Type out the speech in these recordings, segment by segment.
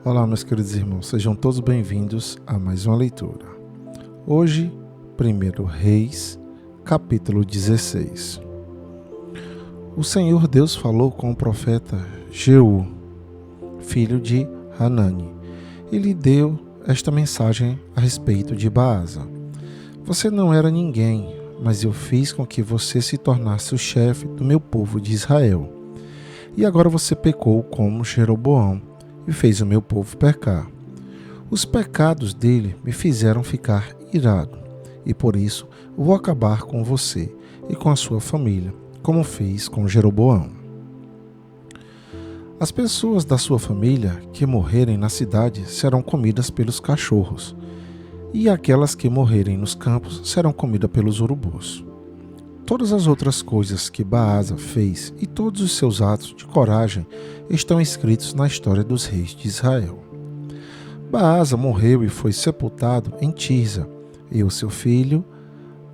Olá, meus queridos irmãos, sejam todos bem-vindos a mais uma leitura. Hoje, 1 Reis, capítulo 16. O Senhor Deus falou com o profeta Jeú, filho de Hanani, e lhe deu esta mensagem a respeito de Baasa. Você não era ninguém, mas eu fiz com que você se tornasse o chefe do meu povo de Israel. E agora você pecou como Jeroboão e fez o meu povo pecar. Os pecados dele me fizeram ficar irado, e por isso vou acabar com você e com a sua família, como fiz com Jeroboão. As pessoas da sua família que morrerem na cidade serão comidas pelos cachorros, e aquelas que morrerem nos campos serão comidas pelos urubus. Todas as outras coisas que Baasa fez e todos os seus atos de coragem estão escritos na história dos reis de Israel. Baasa morreu e foi sepultado em Tirza, e o seu filho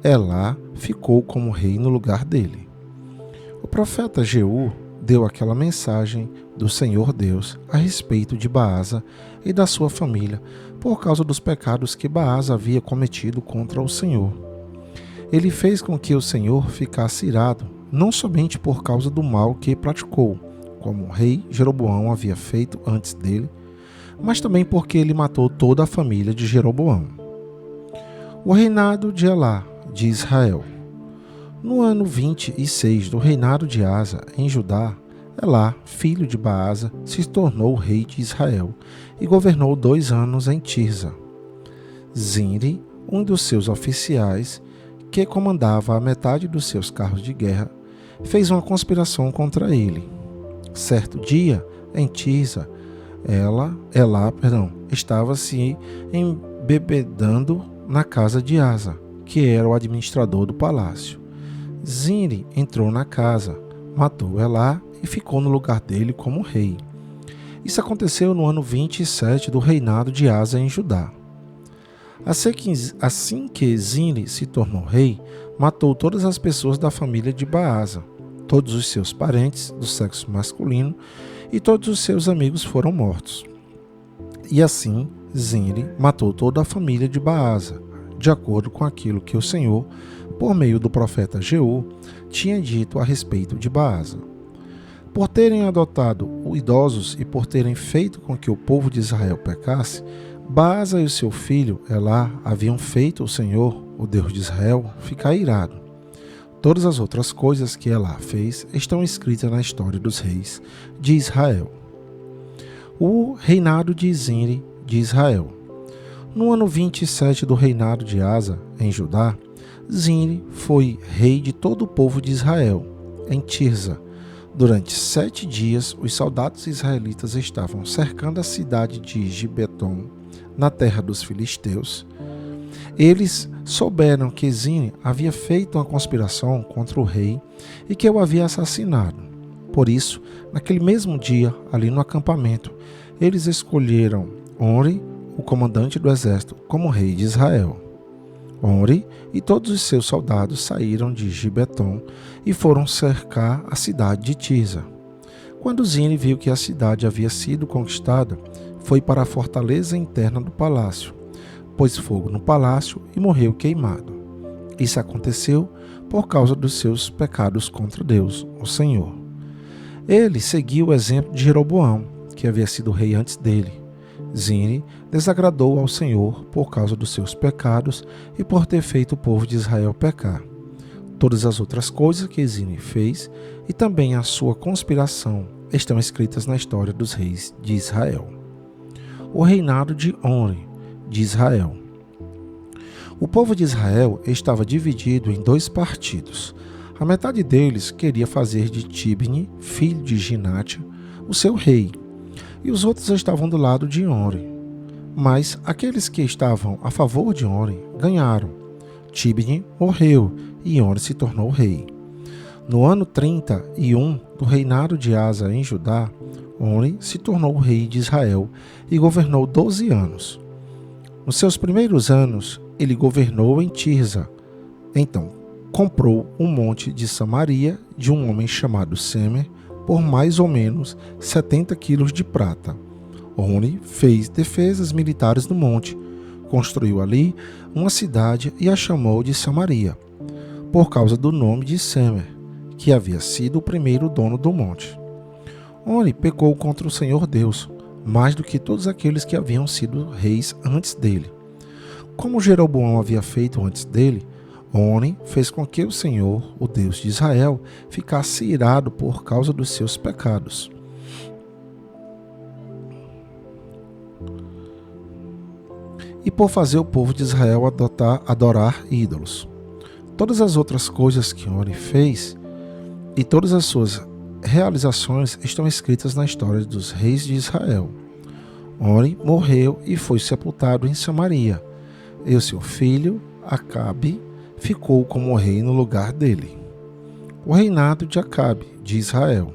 Elá ficou como rei no lugar dele. O profeta Jeú deu aquela mensagem do Senhor Deus a respeito de Baasa e da sua família por causa dos pecados que Baasa havia cometido contra o Senhor. Ele fez com que o Senhor ficasse irado, não somente por causa do mal que praticou, como o rei Jeroboão havia feito antes dele, mas também porque ele matou toda a família de Jeroboão. O reinado de Elá, de Israel. No ano 26 do reinado de Asa, em Judá, Elá, filho de Baasa, se tornou rei de Israel e governou 2 anos em Tirza. Zinri, um dos seus oficiais, que comandava a metade dos seus carros de guerra, fez uma conspiração contra ele. Certo dia, em Tirza, Elá estava se embebedando na casa de Asa, que era o administrador do palácio. Zinri entrou na casa, matou Elá e ficou no lugar dele como rei. Isso aconteceu no ano 27 do reinado de Asa em Judá. Assim que Zinri se tornou rei, matou todas as pessoas da família de Baasa, todos os seus parentes do sexo masculino e todos os seus amigos foram mortos. E assim Zinri matou toda a família de Baasa, de acordo com aquilo que o Senhor, por meio do profeta Jeú, tinha dito a respeito de Baasa. Por terem adotado idosos e por terem feito com que o povo de Israel pecasse, Baasa e o seu filho Elá haviam feito o Senhor, o Deus de Israel, ficar irado. Todas as outras coisas que Elá fez estão escritas na história dos reis de Israel. O reinado de Zinri de Israel. No ano 27 do reinado de Asa, em Judá, Zinri foi rei de todo o povo de Israel, em Tirza. Durante 7 dias, os soldados israelitas estavam cercando a cidade de Gibeton, na terra dos filisteus. Eles souberam que Zinri havia feito uma conspiração contra o rei e que o havia assassinado. Por isso, naquele mesmo dia, ali no acampamento, eles escolheram Omri, o comandante do exército, como rei de Israel. Omri e todos os seus soldados saíram de Gibeton e foram cercar a cidade de Tirza. Quando Zinri viu que a cidade havia sido conquistada, foi para a fortaleza interna do palácio, pôs fogo no palácio e morreu queimado. Isso aconteceu por causa dos seus pecados contra Deus, o Senhor. Ele seguiu o exemplo de Jeroboão, que havia sido rei antes dele. Zinri desagradou ao Senhor por causa dos seus pecados e por ter feito o povo de Israel pecar. Todas as outras coisas que Zinri fez e também a sua conspiração estão escritas na história dos reis de Israel. O reinado de Omri, de Israel. O povo de Israel estava dividido em 2 partidos. A metade deles queria fazer de Tibni, filho de Ginate, o seu rei, e os outros estavam do lado de Omri. Mas aqueles que estavam a favor de Omri ganharam. Tibni morreu e Omri se tornou rei. No ano 31 do reinado de Asa em Judá, Omri se tornou rei de Israel e governou 12 anos. Nos seus primeiros anos, ele governou em Tirza. Então, comprou um monte de Samaria de um homem chamado Semer por mais ou menos 70 quilos de prata. Oni fez defesas militares no monte, construiu ali uma cidade e a chamou de Samaria, por causa do nome de Semer, que havia sido o primeiro dono do monte. Oni pecou contra o Senhor Deus, mais do que todos aqueles que haviam sido reis antes dele. Como Jeroboão havia feito antes dele, Oni fez com que o Senhor, o Deus de Israel, ficasse irado por causa dos seus pecados. E por fazer o povo de Israel adorar ídolos. Todas as outras coisas que Oni fez e todas as suas realizações estão escritas na história dos reis de Israel. Oni morreu e foi sepultado em Samaria, e o seu filho, Acabe, ficou como rei no lugar dele. O reinado de Acabe, de Israel.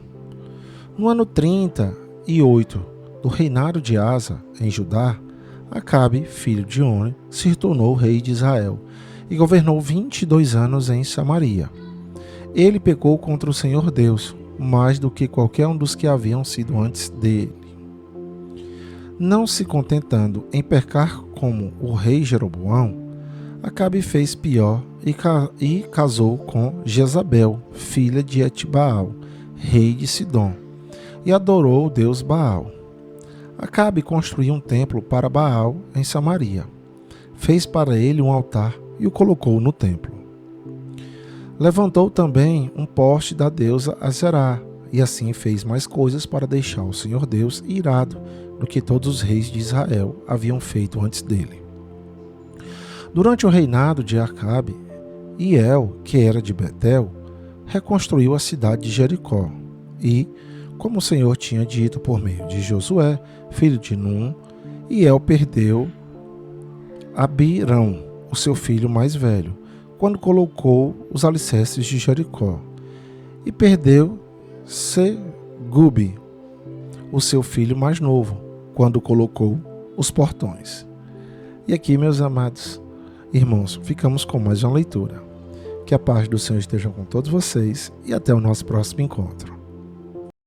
No ano 38 do reinado de Asa, em Judá, Acabe, filho de Oni, se tornou rei de Israel e governou 22 anos em Samaria. Ele pecou contra o Senhor Deus, mais do que qualquer um dos que haviam sido antes dele. Não se contentando em pecar como o rei Jeroboão, Acabe fez pior e casou com Jezabel, filha de Etbaal, rei de Sidom, e adorou o deus Baal. Acabe construiu um templo para Baal em Samaria. Fez para ele um altar e o colocou no templo. Levantou também um poste da deusa Aserá, e assim fez mais coisas para deixar o Senhor Deus irado do que todos os reis de Israel haviam feito antes dele. Durante o reinado de Acabe, Hiel, que era de Betel, reconstruiu a cidade de Jericó e, como o Senhor tinha dito por meio de Josué, filho de Num, Hiel perdeu Abirão, o seu filho mais velho, quando colocou os alicerces de Jericó, e perdeu Segubi, o seu filho mais novo, quando colocou os portões. E aqui, meus amados irmãos, ficamos com mais uma leitura. Que a paz do Senhor esteja com todos vocês e até o nosso próximo encontro.